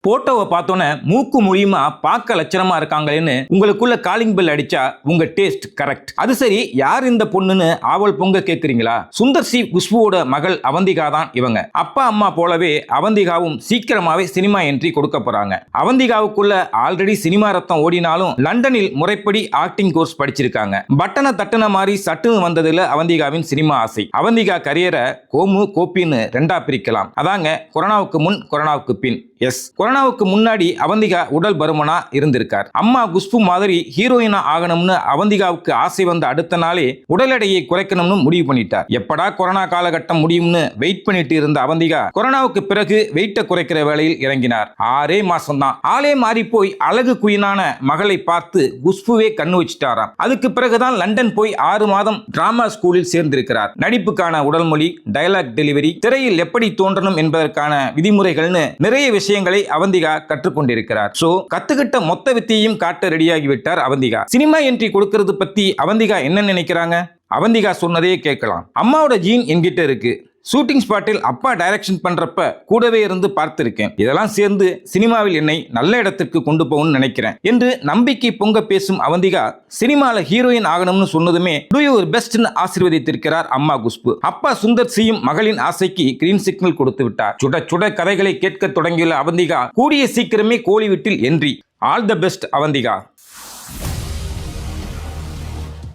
போட்டோவை பார்த்தோன்னே மூக்கு மொழியுமா பார்க்க லட்சணமா இருக்காங்களேன்னு உங்களுக்குள்ள காலிங் பெல் அடிச்சா உங்க டேஸ்ட் கரெக்ட். அது சரி, யார் இந்த பொண்ணுன்னு ஆவல் பொங்க கேக்குறீங்களா? சுந்தர் சி குஷ்புவோட மகள் அவந்திகா தான் இவங்க. அப்பா அம்மா போலவே அவந்திகாவும் சீக்கிரமாவே சினிமா என்ட்ரி கொடுக்க போறாங்க. அவந்திகாவுக்குள்ள ஆல்ரெடி சினிமா ரத்தம் ஓடினாலும் லண்டனில் முறைப்படி ஆக்டிங் கோர்ஸ் படிச்சிருக்காங்க. பட்டனை தட்டுன மாதிரி சட்டுன்னு வந்ததுல அவந்திகாவின் சினிமா ஆசை. அவந்திகா கரியரை கோமு கோப்பின்னு ரெண்டா பிரிக்கலாம். அதாங்க கொரோனாவுக்கு முன் கொரோனாவுக்கு பின். எஸ், கொரோனாவுக்கு முன்னாடி அவந்திகா உடல் பருமனா இருந்திருக்கார். அம்மா குஷ்பு மாதிரி ஹீரோயினா ஆகணும்னு அவந்திகாவுக்கு ஆசை வந்த அடுத்த நாளே உடல் எடையை குறைக்கணும்னு முடிவு பண்ணிட்டார். எப்படா கொரோனா காலகட்டம் முடியும்னு வெயிட் பண்ணிட்டு இருந்த அவந்திகா கொரோனாவுக்கு பிறகு வெயிட்டை குறைக்கிற வேலையில் இறங்கினார். 6 மாசம் தான். ஆளே மாறி போய் அழகு குயினான மகளை பார்த்து குஷ்புவே கண்ணு வச்சுட்டாராம். அதுக்கு பிறகுதான் லண்டன் போய் 6 மாதம் டிராமா ஸ்கூலில் சேர்ந்திருக்கிறார். நடிப்புக்கான உடல் மொழி, டயலாக் டெலிவரி, திரையில் எப்படி தோன்றணும் என்பதற்கான விதிமுறைகள்னு நிறைய விஷயங்களை அவந்திகா கற்றுக்கொண்டிருக்கிறார். சோ கத்துக்கிட்ட மொத்த வித்தையும் காட்ட ரெடியாகிவிட்டார் அவந்திகா. சினிமா என்ட்ரி கொடுக்கிறது பத்தி அவந்திகா என்ன நினைக்கிறாங்க? அவந்திகா சொன்னதே கேட்கலாம். அம்மாவோட ஜீன் என்கிட்ட இருக்கு. ஷூட்டிங் ஸ்பாட்டில் அப்பா டைரக்ஷன் பண்றப்ப கூடவே இருந்து பார்த்திருக்கேன். இதெல்லாம் சேர்ந்து சினிமாவில் என்னை நல்ல இடத்திற்கு கொண்டு போகணும்னு நினைக்கிறேன் என்று நம்பிக்கை பொங்க பேசும் அவந்திகா சினிமால ஹீரோயின் ஆகணும்னு சொன்னதுமே டு யுவர் பெஸ்ட்னு ஆசீர்வதித்திருக்கிறார் அம்மா குஷ்பு. அப்பா சுந்தர் சியும் மகளின் ஆசைக்கு கிரீன் சிக்னல் கொடுத்து விட்டார். சுட சுட கதைகளை கேட்க தொடங்கியுள்ள அவந்திகா கூடிய சீக்கிரமே கோலிவுட்டில் entry. All the best Avantika.